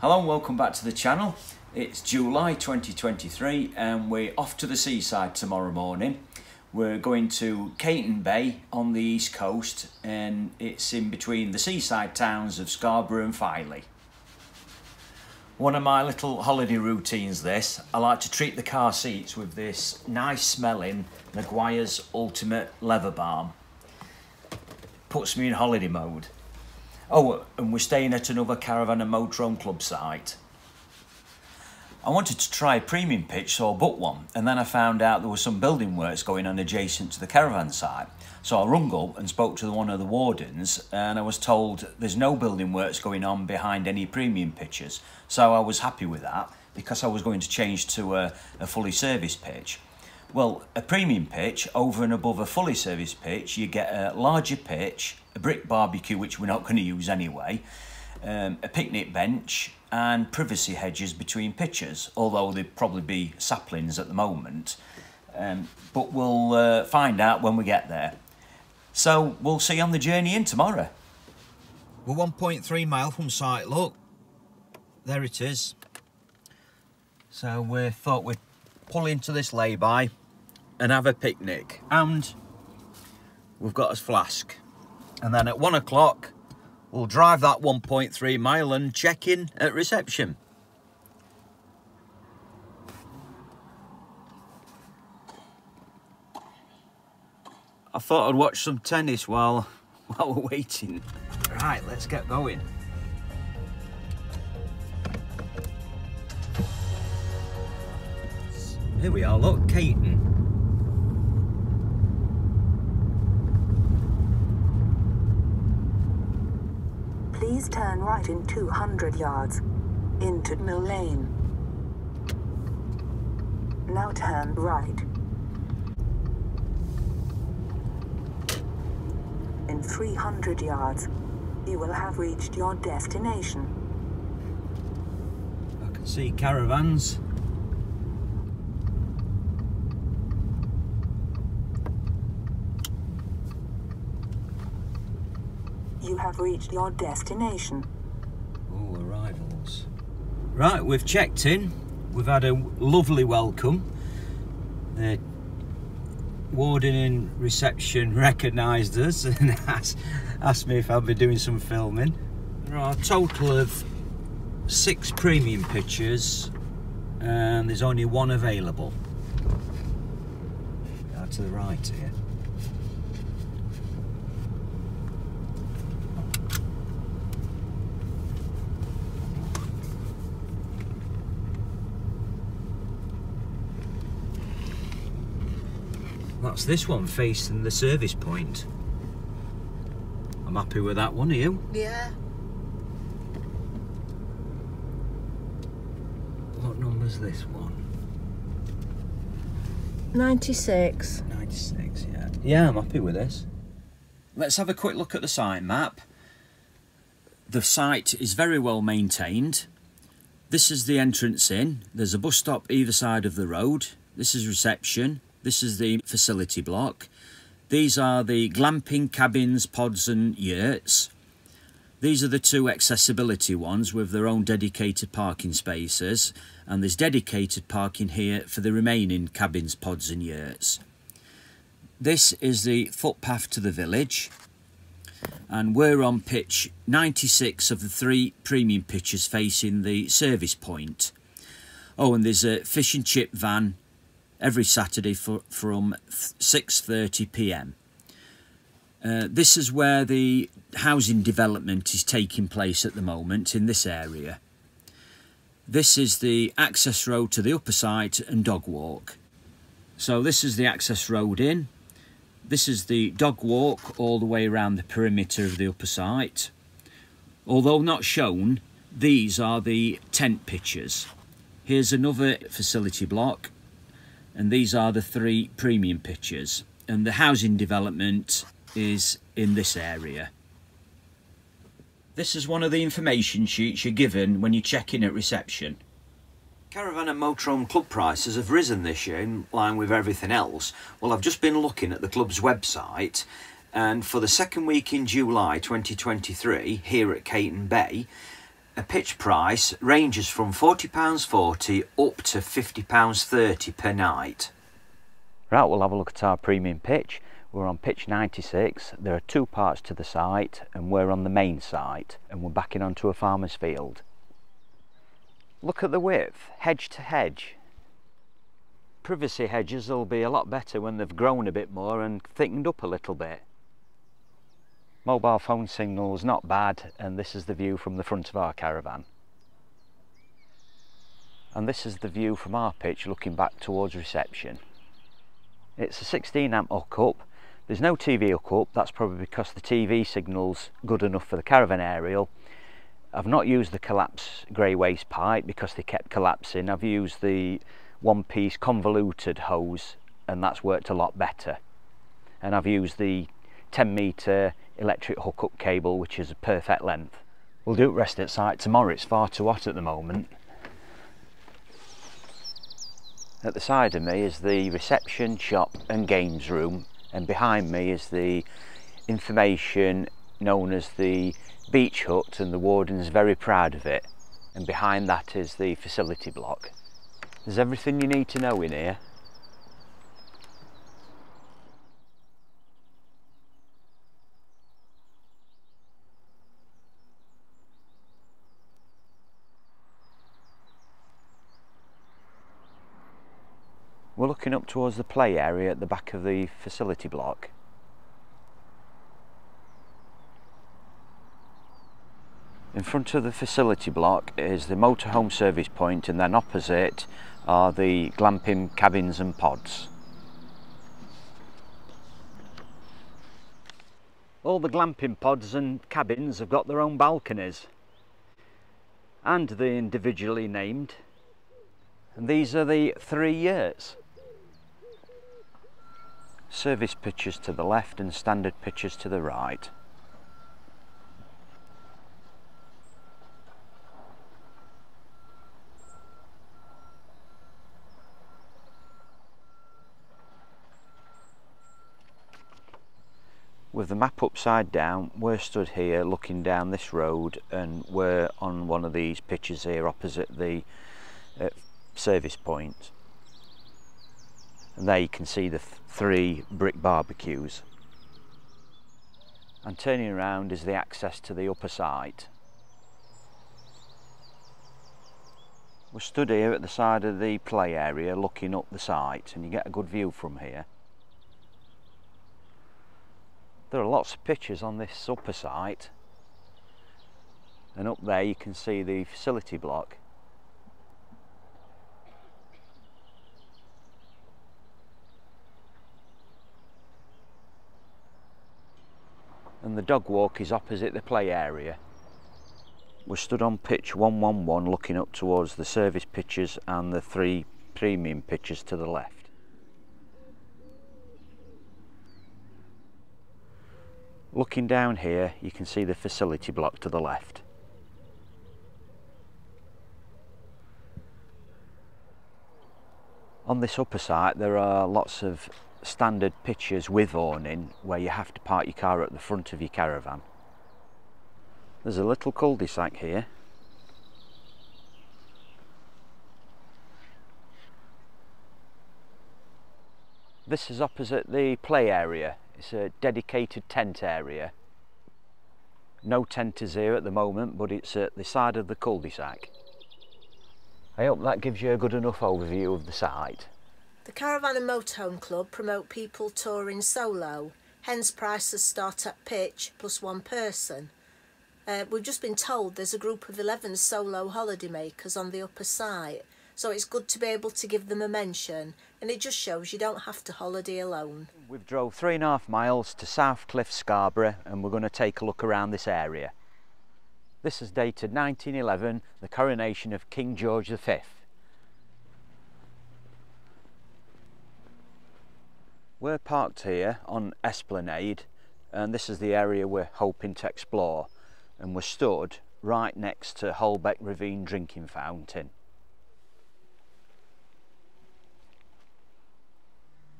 Hello and welcome back to the channel. It's July 2023 and we're off to the seaside tomorrow morning. We're going to Cayton Bay on the east coast, and it's in between the seaside towns of Scarborough and Filey. One of my little holiday routines this, I like to treat the car seats with this nice smelling Maguire's Ultimate Leather Balm. Puts me in holiday mode. Oh, and we're staying at another Caravan and Motorhome club site. I wanted to try a premium pitch, so I booked one, and then I found out there was some building works going on adjacent to the caravan site. So I rung up and spoke to one of the wardens, and I was told there's no building works going on behind any premium pitches. So I was happy with that, because I was going to change to a fully serviced pitch. Well, a premium pitch, over and above a fully serviced pitch, you get a larger pitch, a brick barbecue, which we're not going to use anyway, a picnic bench, and privacy hedges between pitches, although there'd probably be saplings at the moment. But we'll find out when we get there. So we'll see you on the journey in tomorrow. We're 1.3 mile from site, look. There it is. So we thought we'd pull into this lay-by and have a picnic, and we've got a flask, and then at 1 o'clock we'll drive that 1.3 mile and check in at reception. I thought I'd watch some tennis while we're waiting. Right, let's get going. Here we are, look, Cayton. Please turn right in 200 yards into Mill Lane. Now turn right. In 300 yards, you will have reached your destination. I can see caravans. You have reached your destination. Oh, arrivals. Right, we've checked in. We've had a lovely welcome. The warden in reception recognised us and asked me if I'd be doing some filming. There are a total of 6 premium pitches, and there's only one available. To the right here. That's this one facing the service point. I'm happy with that one, are you? Yeah. What number's this one? 96. 96, yeah. Yeah, I'm happy with this. Let's have a quick look at the site map. The site is very well maintained. This is the entrance in. There's a bus stop either side of the road. This is reception. This is the facility block. These are the glamping cabins, pods and yurts. These are the 2 accessibility ones with their own dedicated parking spaces, and there's dedicated parking here for the remaining cabins, pods and yurts. This is the footpath to the village, and we're on pitch 96 of the 3 premium pitches facing the service point. Oh, and there's a fish and chip van every Saturday from 6:30 p.m. This is where the housing development is taking place at the moment in this area. This is the access road to the upper site and dog walk. So this is the access road in. This is the dog walk all the way around the perimeter of the upper site. Although not shown, these are the tent pitches. Here's another facility block, and these are the 3 premium pitches, and the housing development is in this area. This is one of the information sheets you're given when you check in at reception. Caravan and Motorhome club prices have risen this year in line with everything else. Well, I've just been looking at the club's website, and for the second week in July 2023 here at Cayton Bay, A pitch price ranges from £40.40 up to £50.30 per night. Right, we'll have a look at our premium pitch. We're on pitch 96, there are two parts to the site and we're on the main site and we're backing onto a farmer's field. Look at the width, hedge to hedge. Privacy hedges will be a lot better when they've grown a bit more and thickened up a little bit. Mobile phone signal's not bad, and this is the view from the front of our caravan. And this is the view from our pitch looking back towards reception. It's a 16 amp hookup. There's no TV hookup, that's probably because the TV signal's good enough for the caravan aerial. I've not used the collapse grey waste pipe because they kept collapsing. I've used the one-piece convoluted hose and that's worked a lot better. And I've used the 10-metre electric hookup cable, which is a perfect length. We'll do it rest at site tomorrow, it's far too hot at the moment. At the side of me is the reception, shop and games room, and behind me is the information known as the beach hut, and the warden's very proud of it. And behind that is the facility block. There's everything you need to know in here. We're looking up towards the play area at the back of the facility block. In front of the facility block is the motorhome service point, and then opposite are the glamping cabins and pods. All the glamping pods and cabins have got their own balconies, and they're individually named, and these are the 3 yurts. Service pitches to the left and standard pitches to the right. With the map upside down, we're stood here looking down this road, and we're on one of these pitches here opposite the service point. And there you can see the 3 brick barbecues. And turning around is the access to the upper site. We're stood here at the side of the play area looking up the site, and you get a good view from here. There are lots of pitches on this upper site, and up there you can see the facility block. And the dog walk is opposite the play area. We're stood on pitch 111 looking up towards the service pitches and the 3 premium pitches to the left. Looking down here you can see the facility block to the left. On this upper site there are lots of standard pitches with awning where you have to park your car at the front of your caravan. There's a little cul-de-sac here. This is opposite the play area. It's a dedicated tent area. No tent is here at the moment, but it's at the side of the cul-de-sac. I hope that gives you a good enough overview of the site. The Caravan and Motorhome Club promote people touring solo, hence prices start at pitch plus 1 person. We've just been told there's a group of 11 solo holidaymakers on the upper site, so it's good to be able to give them a mention, and it just shows you don't have to holiday alone. We've drove 3.5 miles to South Cliff, Scarborough, and we're going to take a look around this area. This is dated 1911, the coronation of King George V. We're parked here on Esplanade, and this is the area we're hoping to explore, and we're stood right next to Holbeck Ravine drinking fountain.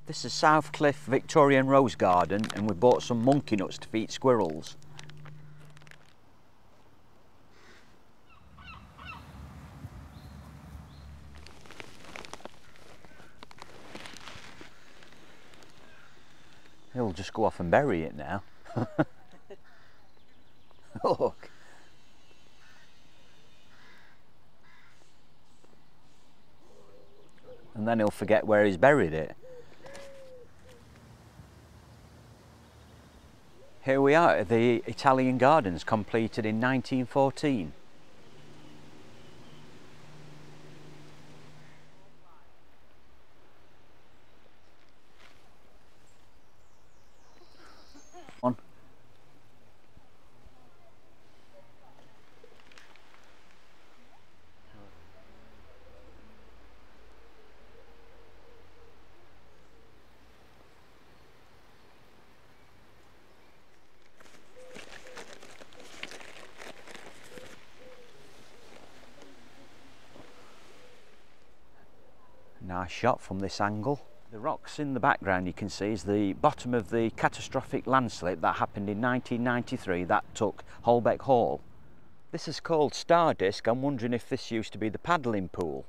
This is South Cliff Victorian Rose Garden, and we bought some monkey nuts to feed squirrels. we'll just go off and bury it now. Look. And then he'll forget where he's buried it. Here we are at the Italian Gardens, completed in 1914. On. Nice shot from this angle. The rocks in the background you can see is the bottom of the catastrophic landslip that happened in 1993 that took Holbeck Hall. This is called Stardisk. I'm wondering if this used to be the paddling pool.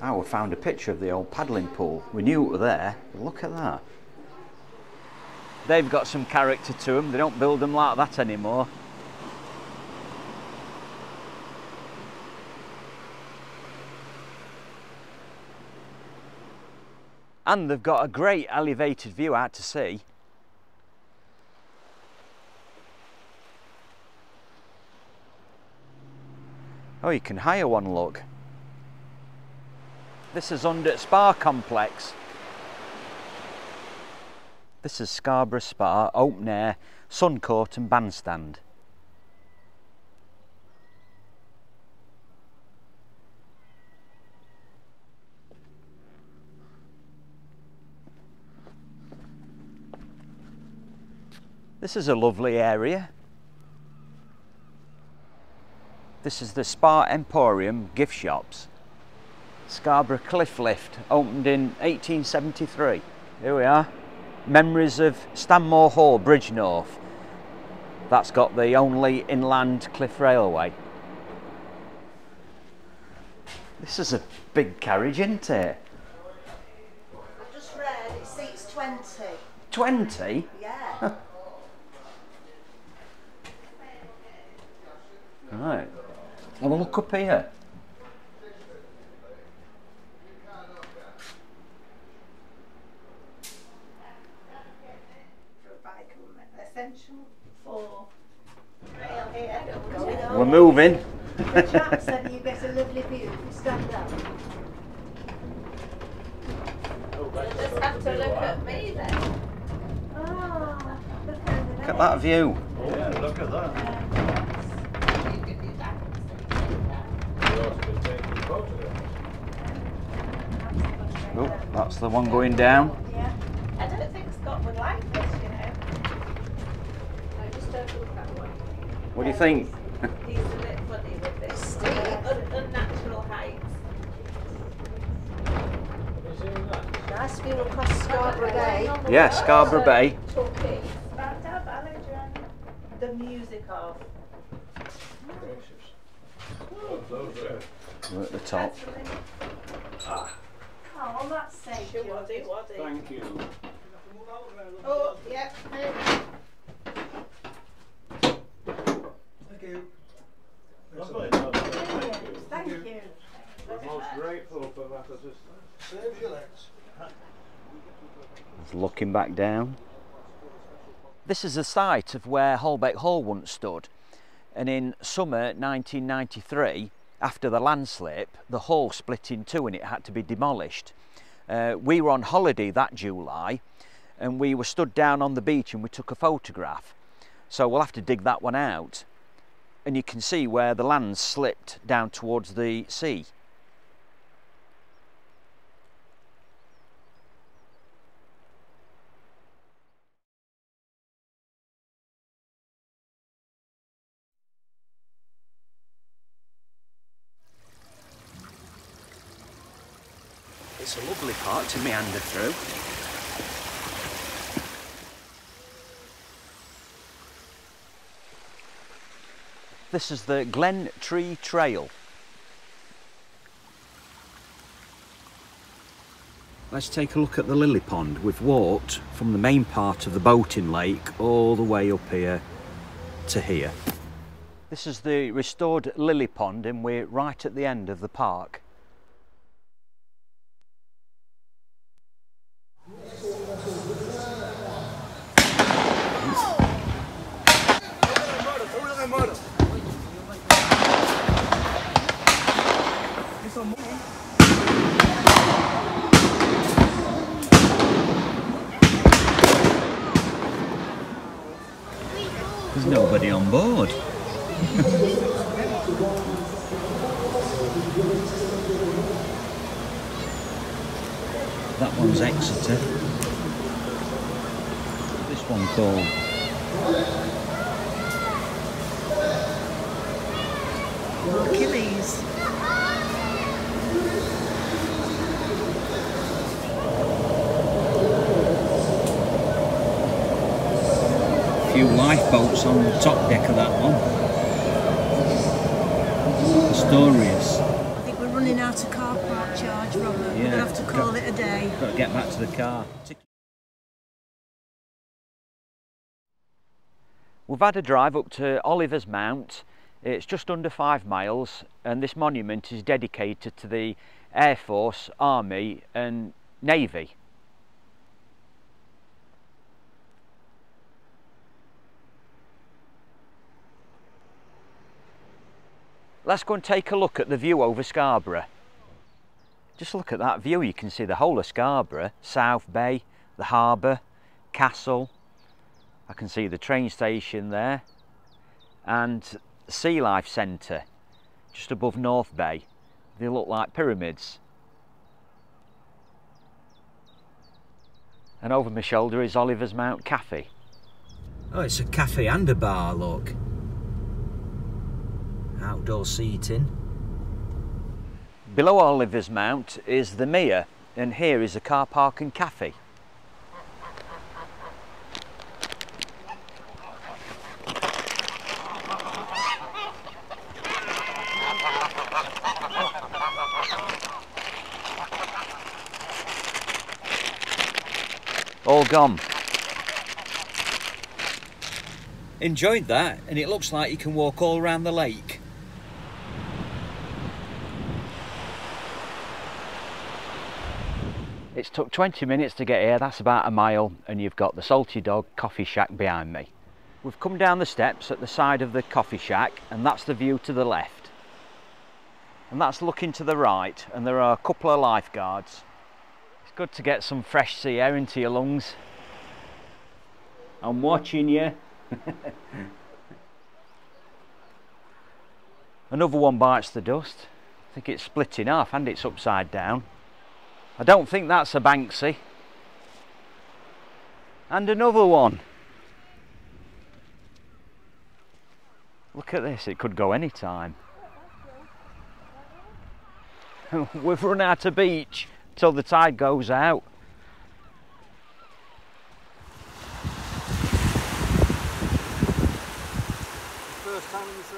Oh, we found a picture of the old paddling pool. We knew it was there, but look at that. They've got some character to them. They don't build them like that anymore. And they've got a great elevated view out to sea. Oh, you can hire one, look. This is under Spa Complex. This is Scarborough Spa, open air, sun court and bandstand. This is a lovely area. This is the Spa Emporium gift shops. Scarborough Cliff Lift, opened in 1873. Here we are. Memories of Stanmore Hall, Bridgnorth. That's got the only inland cliff railway. This is a big carriage, isn't it? I've just read it seats 20. 20? Yeah. Right. Have a look up here. Essential for rail here. We're moving. The chap said you get a lovely view if you stand up. You'll just have to look at me then. Oh, look Look at that view. Yeah, look at that. You could do that. Oh, that's the one going down. Yeah. I don't think Scott would like this, you know. I just don't look that way. What do you think? He's a bit funny with this. Unnatural heights. Nice view across Scarborough Bay. Yeah, Scarborough Bay. Tucky. About to have the music of. We're at the top. Oh, that's safe. Waddy. Thank you. Oh, yeah. Thank you. Lovely. Thank you. We're most grateful for that assistance. Saves your legs. It's looking back down. This is the site of where Holbeck Hall once stood, and in summer 1993, after the landslip, the hall split in two and it had to be demolished. We were on holiday that July and we were stood down on the beach and we took a photograph. So we'll have to dig that one out. And you can see where the land slipped down towards the sea. It's a lovely park to meander through. This is the Glen Tree Trail. Let's take a look at the lily pond. We've walked from the main part of the boating lake all the way up here to here. This is the restored lily pond and we're right at the end of the park. There's nobody on board. That one's Exeter. This one called Achilles. few lifeboats on the top deck of that one. Astorius. I think we're running out of car park charge, Robert. Yeah, We're going to have to call it a day. Got to get back to the car. We've had a drive up to Oliver's Mount. It's just under 5 miles and this monument is dedicated to the Air Force, Army and Navy. Let's go and take a look at the view over Scarborough. Just look at that view, you can see the whole of Scarborough, South Bay, the harbour, Castle. I can see the train station there and Sea Life Centre just above North Bay. They look like pyramids. And over my shoulder is Oliver's Mount Cafe. Oh, it's a cafe and a bar, look. Outdoor seating. Below Oliver's Mount is the Mere and here is a car park and cafe. All gone. Enjoyed that, and it looks like you can walk all around the lake. It's took 20 minutes to get here, that's about a mile, and you've got the Salty Dog coffee shack behind me. We've come down the steps at the side of the coffee shack, and that's the view to the left. And that's looking to the right, and there are a couple of lifeguards. It's good to get some fresh sea air into your lungs. I'm watching you. Another one bites the dust. I think it's split in half and it's upside down. I don't think that's a Banksy. And another one. Look at this, it could go any time. We've run out of beach till the tide goes out. First time in the sea.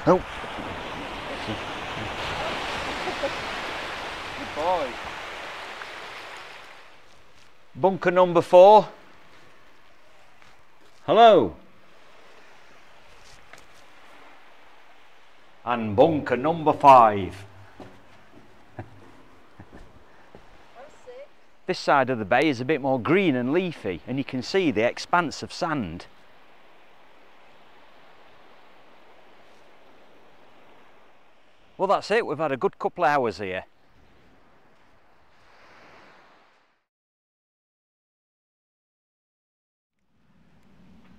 Oh. Good boy. Bunker number 4. Hello. And bunker number 5. This side of the bay is a bit more green and leafy and you can see the expanse of sand. Well, that's it, we've had a good couple of hours here.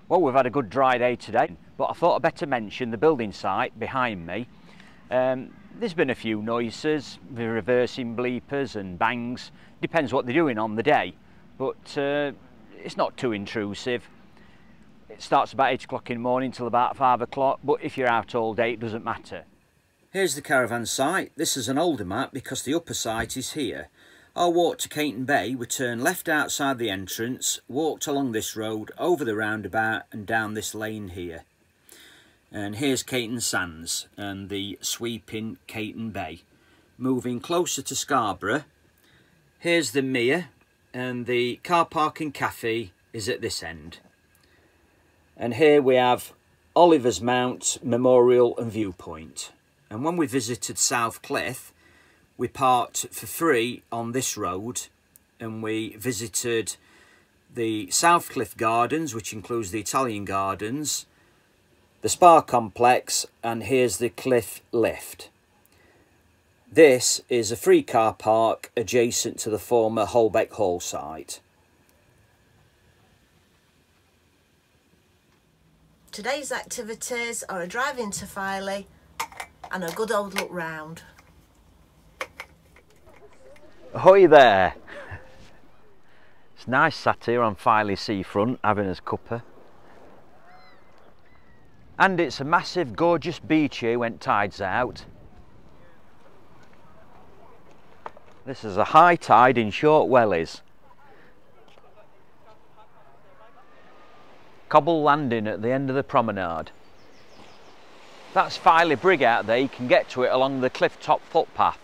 Well, we've had a good dry day today, but I thought I'd better mention the building site behind me. There's been a few noises, the reversing bleepers and bangs, depends what they're doing on the day, but it's not too intrusive. It starts about 8 o'clock in the morning till about 5 o'clock, but if you're out all day it doesn't matter. Here's the caravan site. This is an older map because the upper site is here. I'll walk to Cayton Bay, we turn left outside the entrance, walked along this road, over the roundabout and down this lane here. And here's Cayton Sands and the sweeping Cayton Bay. Moving closer to Scarborough, here's the Mere, and the car park and cafe is at this end. And here we have Oliver's Mount Memorial and Viewpoint. And when we visited South Cliff, we parked for free on this road, and we visited the South Cliff Gardens, which includes the Italian Gardens, the Spa Complex, and here's the Cliff Lift. This is a free car park adjacent to the former Holbeck Hall site. Today's activities are a drive into Filey and a good old look round. Ahoy there! It's nice sat here on Filey seafront having us cuppa. And it's a massive gorgeous beach here when tide's out. This is a high tide in short wellies. Cobble landing at the end of the promenade. That's Filey Brig out there, you can get to it along the cliff top footpath.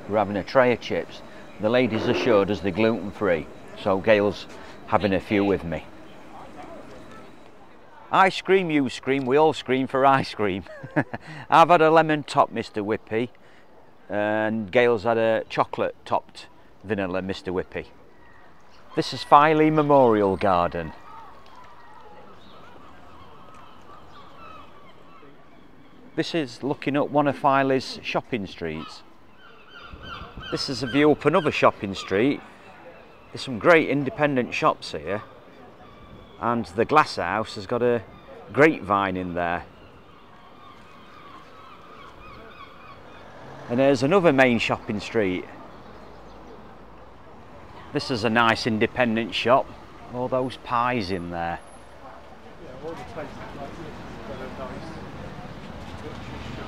We're having a tray of chips. The ladies assured us they're gluten free, so Gail's having a few with me. I scream, you scream, we all scream for ice cream. I've had a lemon top Mr. Whippy, and Gail's had a chocolate topped vanilla Mr. Whippy. This is Filey Memorial Garden. This is looking up one of Filey's shopping streets. This is a view up another shopping street. There's some great independent shops here, and the glass house has got a grapevine in there. And there's another main shopping street. This is a nice independent shop. All those pies in there. Yeah, all the places like this got a nice Yorkshire shop.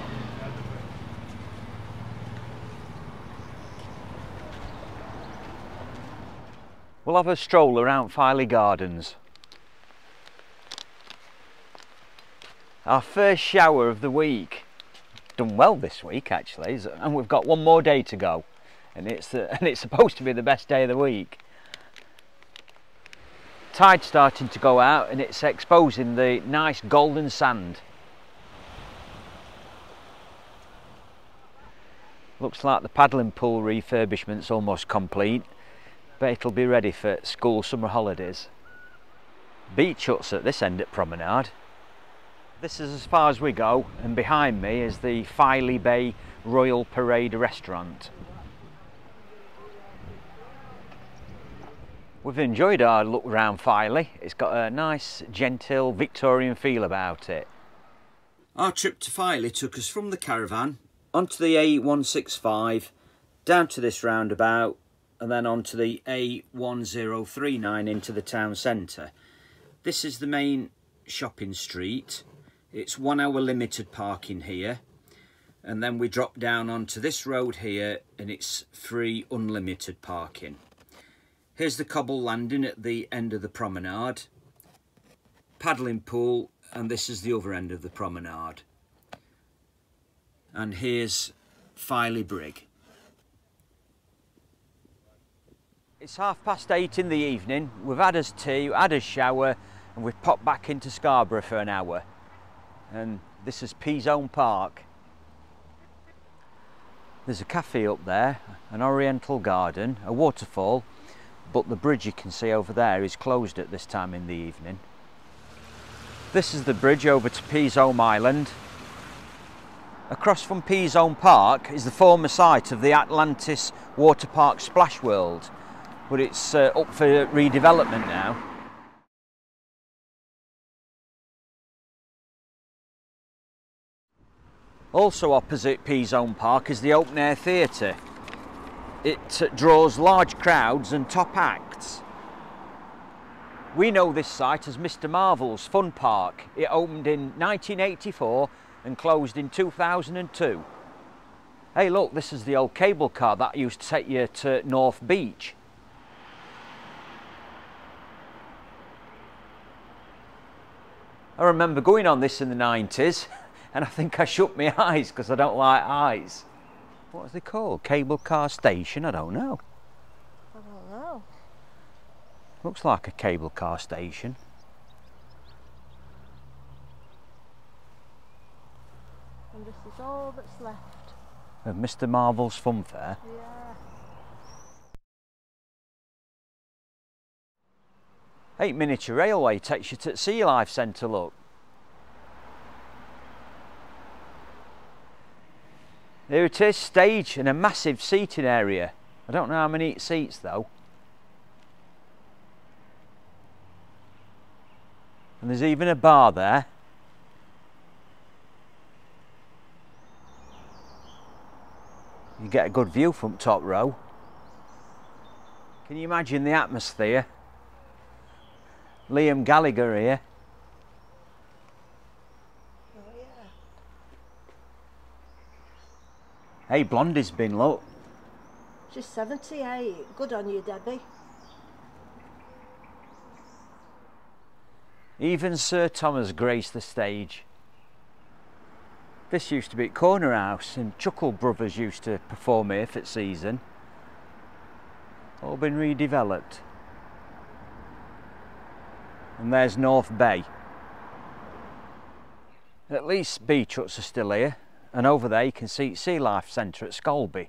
We'll have a stroll around Filey Gardens. Our first shower of the week. Done well this week actually, and we've got one more day to go, and it's supposed to be the best day of the week. Tide's starting to go out and it's exposing the nice golden sand. Looks like the paddling pool refurbishment's almost complete, but it'll be ready for school summer holidays. Beach huts at this end at Promenade. This is as far as we go, and behind me is the Filey Bay Royal Parade restaurant. We've enjoyed our look around Filey. It's got a nice, gentle, Victorian feel about it. Our trip to Filey took us from the caravan onto the A165, down to this roundabout, and then onto the A1039 into the town centre. This is the main shopping street. It's 1 hour limited parking here, and then we drop down onto this road here and it's free unlimited parking. Here's the cobble landing at the end of the promenade, paddling pool, and this is the other end of the promenade. And here's Filey Brig. It's 8:30 in the evening, we've had us tea, had a shower, and we've popped back into Scarborough for an hour. And this is Cayton Park. There's a cafe up there, an oriental garden, a waterfall, but the bridge you can see over there is closed at this time in the evening. This is the bridge over to Cayton Island. Across from Cayton Park is the former site of the Atlantis Water Park Splash World, but it's up for redevelopment now. Also opposite Cayton Park is the Open Air Theatre. It draws large crowds and top acts. We know this site as Mr. Marvel's Fun Park. It opened in 1984 and closed in 2002. Hey look, this is the old cable car that used to take you to North Beach. I remember going on this in the 90s and I think I shut my eyes because I don't like eyes. What is it called? Cable car station? I don't know. I don't know. Looks like a cable car station. And this is all that's left. Of Mr. Marvel's Fun Fair. Yeah. 8 Miniature Railway takes you to the Sea Life Centre, look. There it is, stage and a massive seating area. I don't know how many seats though. And there's even a bar there. You get a good view from top row. Can you imagine the atmosphere? Liam Gallagher here. Oh yeah. Hey, Blondie's been, look. She's 78. Good on you, Debbie. Even Sir Thomas graced the stage. This used to be at Corner House and Chuckle Brothers used to perform here for the season. All been redeveloped. And there's North Bay. At least beach huts are still here, and over there you can see Sea Life Centre at Scalby.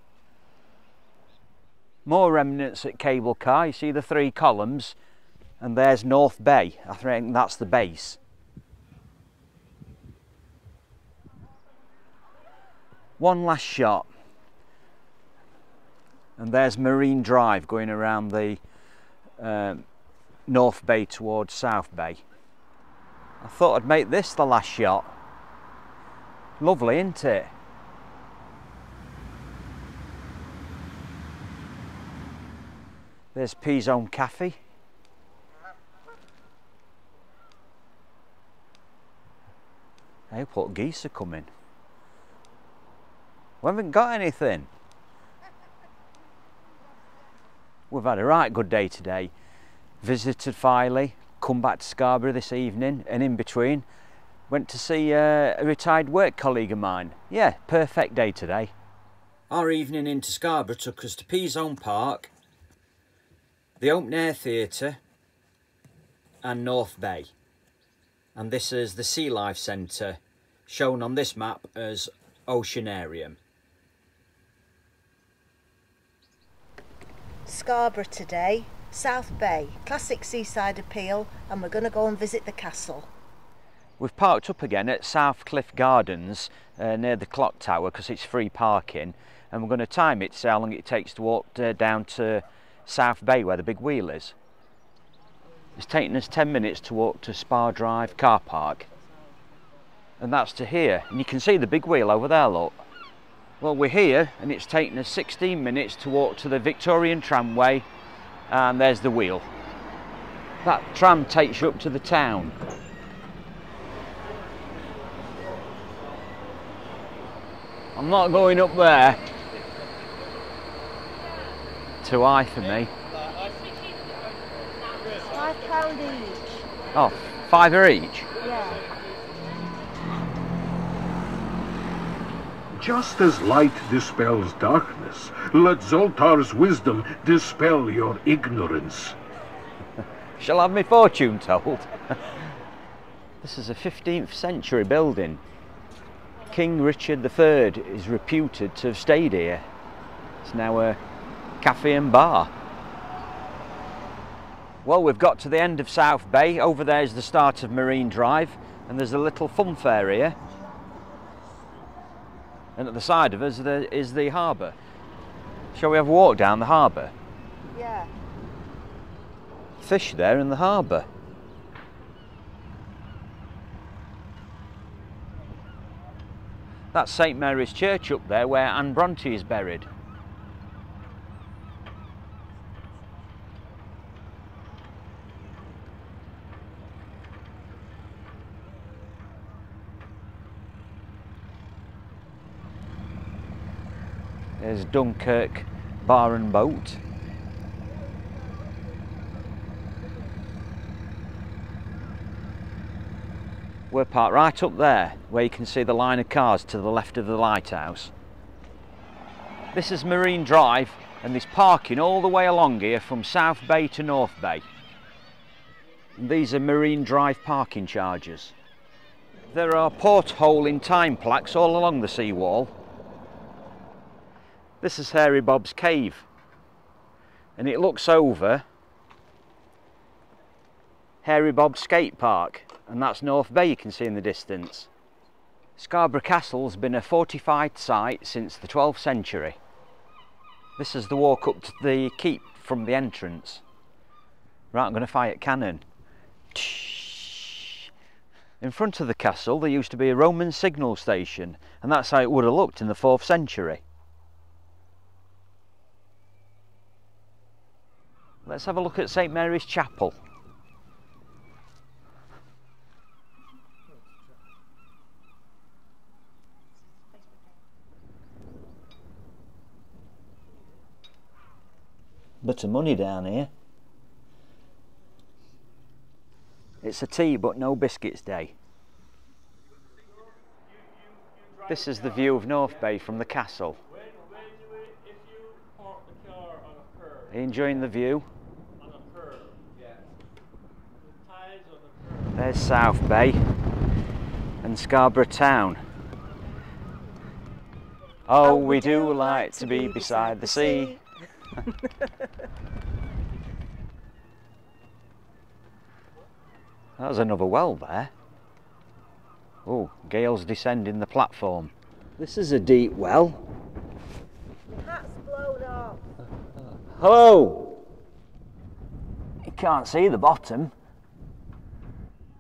More remnants at Cable Car. You see the 3 columns, and there's North Bay. I think that's the base. One last shot, and there's Marine Drive going around the North Bay towards South Bay. I thought I'd make this the last shot. Lovely, isn't it? There's P-Zone Cafe. Hey, what geese are coming. We haven't got anything. We've had a right good day today. Visited Filey, come back to Scarborough this evening, and in between went to see a retired work colleague of mine. Yeah, perfect day today. Our evening into Scarborough took us to P-Zone Park, the Open Air Theatre and North Bay. And this is the Sea Life Centre, shown on this map as Oceanarium. Scarborough today, South Bay, classic seaside appeal, and we're going to go and visit the castle. We've parked up again at South Cliff Gardens near the clock tower because it's free parking, and we're going to time it to see how long it takes to walk down to South Bay where the big wheel is. It's taken us 10 minutes to walk to Spa Drive car park, and that's to here, and you can see the big wheel over there, look. Well, we're here and it's taken us 16 minutes to walk to the Victorian tramway, and there's the wheel. That tram takes you up to the town. I'm not going up there. Too high for me. £5 each. Oh, £5 each? Yeah. Just as light dispels darkness, let Zoltar's wisdom dispel your ignorance. Shall I have my fortune told? This is a 15th century building. King Richard III is reputed to have stayed here. It's now a cafe and bar. Well, we've got to the end of South Bay. Over there is the start of Marine Drive, and there's a little fun fair here. And at the side of us is the harbour. Shall we have a walk down the harbour? Yeah. Fish there in the harbour. That's St Mary's Church up there where Anne Bronte is buried. There's Dunkirk Bar and Boat. We're parked right up there, where you can see the line of cars to the left of the lighthouse. This is Marine Drive, and there's parking all the way along here from South Bay to North Bay. And these are Marine Drive parking charges. There are porthole in time plaques all along the seawall. This is Hairy Bob's Cave, and it looks over Hairy Bob's skate park, and that's North Bay you can see in the distance. Scarborough Castle's been a fortified site since the 12th century. This is the walk up to the keep from the entrance. Right, I'm going to fire at cannon. In front of the castle there used to be a Roman signal station, and that's how it would have looked in the 4th century. Let's have a look at St Mary's Chapel. Bit of money down here. It's a tea but no biscuits day. This is the view of North Bay from the castle. Are you enjoying the view? There's South Bay and Scarborough town. Oh, we do like to be beside the sea. That was another well there. Oh, gales descending the platform. This is a deep well. The hat's blown off. Hello! You can't see the bottom.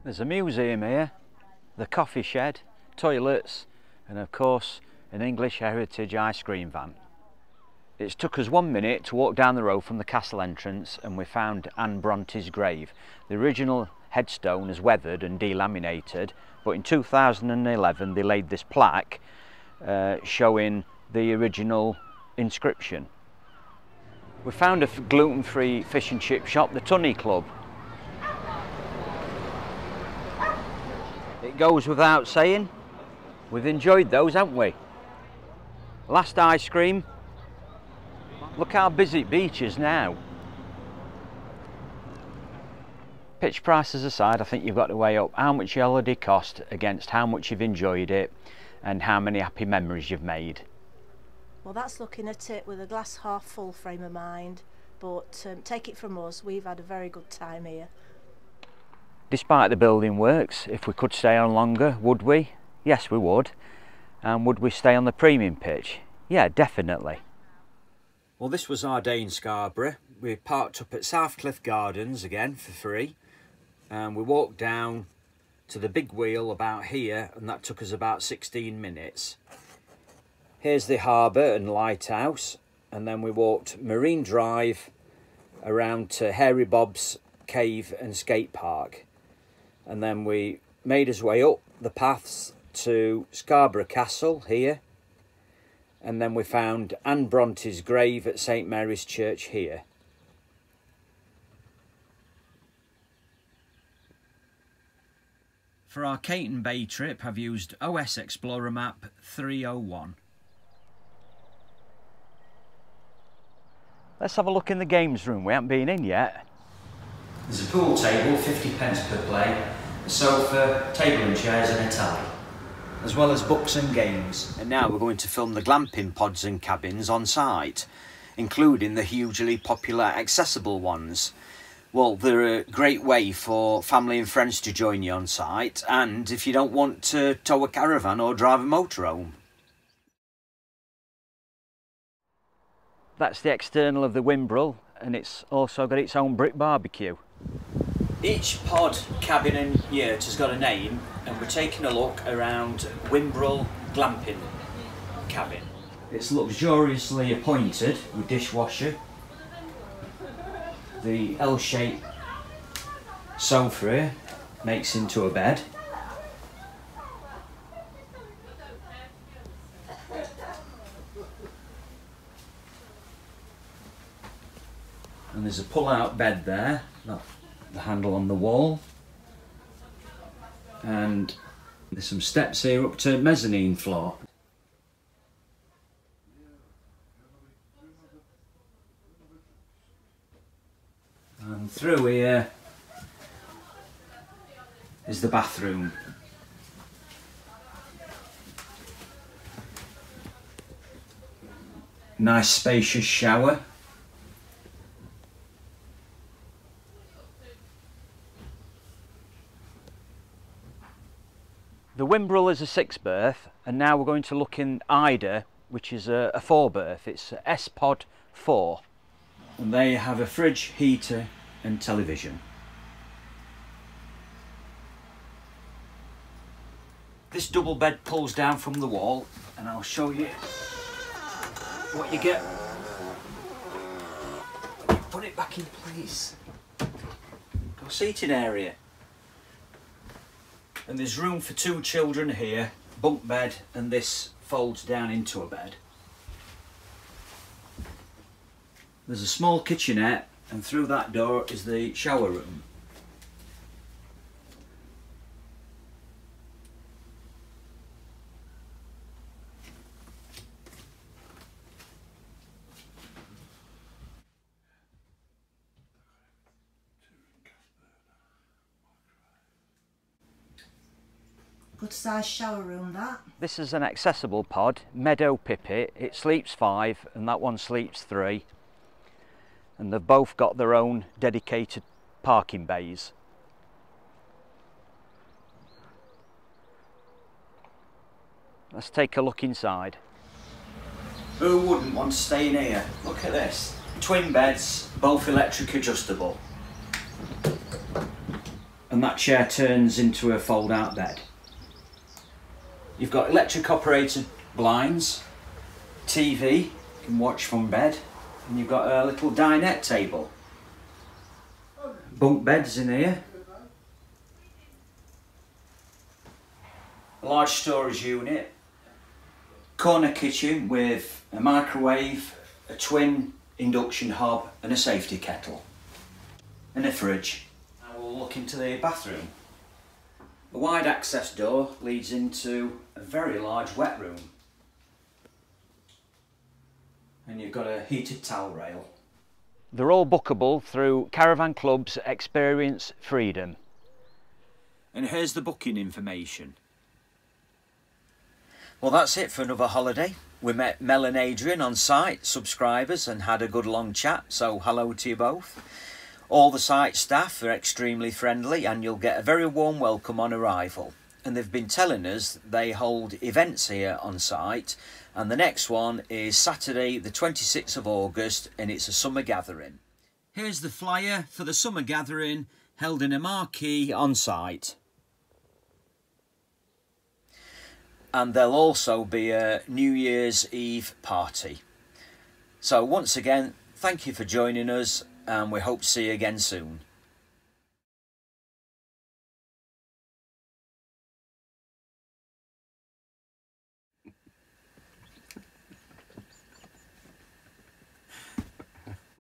There's a museum here, the coffee shed, toilets, and of course an English heritage ice cream van. It's took us 1 minute to walk down the road from the castle entrance, and we found Anne Bronte's grave. The original headstone is weathered and delaminated, but in 2011 they laid this plaque showing the original inscription. We found a gluten-free fish and chip shop, the Tunny Club. It goes without saying, we've enjoyed those, haven't we? Last ice cream. Look how busy beach is now. Pitch prices aside, I think you've got to weigh up how much your holiday cost against how much you've enjoyed it and how many happy memories you've made. Well, that's looking at it with a glass half full frame of mind, but take it from us, we've had a very good time here. Despite the building works, if we could stay on longer, would we? Yes, we would. And would we stay on the premium pitch? Yeah, definitely. Well, this was our day in Scarborough. We parked up at Southcliffe Gardens again for free, and we walked down to the big wheel about here, and that took us about 16 minutes. Here's the harbour and lighthouse, and then we walked Marine Drive around to Hairy Bob's Cave and Skate Park, and then we made us way up the paths to Scarborough Castle here, and then we found Anne Bronte's grave at St Mary's Church here. For our Cayton Bay trip, I've used OS Explorer map 301. Let's have a look in the games room, we haven't been in yet. There's a pool table, 50 pence per play, a sofa, table and chairs and a tally, as well as books and games. And now we're going to film the glamping pods and cabins on site, including the hugely popular accessible ones. Well, they're a great way for family and friends to join you on site, and if you don't want to tow a caravan or drive a motorhome. That's the external of the Wimbrel, and it's also got its own brick barbecue. Each pod, cabin and yurt has got a name, and we're taking a look around Wimbrel Glamping Cabin. It's luxuriously appointed with dishwasher. The L-shaped sofa here makes into a bed. And there's a pull-out bed there, the handle on the wall. And there's some steps here up to mezzanine floor. And through here is the bathroom. Nice spacious shower. The Wimbrel is a 6-berth, and now we're going to look in Ida, which is a 4-berth. It's a S-Pod 4. And they have a fridge, heater and television. This double bed pulls down from the wall, and I'll show you what you get. Put it back in place. Got a seating area. And there's room for 2 children here, bunk bed, and this folds down into a bed. There's a small kitchenette, and through that door is the shower room. Good size shower room, that. This is an accessible pod, Meadow Pipit. It sleeps 5 and that one sleeps 3. And they've both got their own dedicated parking bays. Let's take a look inside. Who wouldn't want to stay in here? Look at this. Twin beds, both electric adjustable. And that chair turns into a fold-out bed. You've got electric operated blinds, TV, you can watch from bed, and you've got a little dinette table. Bunk beds in here. A large storage unit. Corner kitchen with a microwave, a twin induction hob and a safety kettle. And a fridge. Now we'll look into the bathroom. A wide access door leads into a very large wet room. And you've got a heated towel rail. They're all bookable through Caravan Club's Experience Freedom. And here's the booking information. Well, that's it for another holiday. We met Mel and Adrian on site, subscribers, and had a good long chat, so hello to you both. All the site staff are extremely friendly and you'll get a very warm welcome on arrival. And they've been telling us they hold events here on site, and the next one is Saturday the 26th of August and it's a summer gathering. Here's the flyer for the summer gathering held in a marquee on site. And there'll also be a New Year's Eve party. So once again, thank you for joining us, and we hope to see you again soon.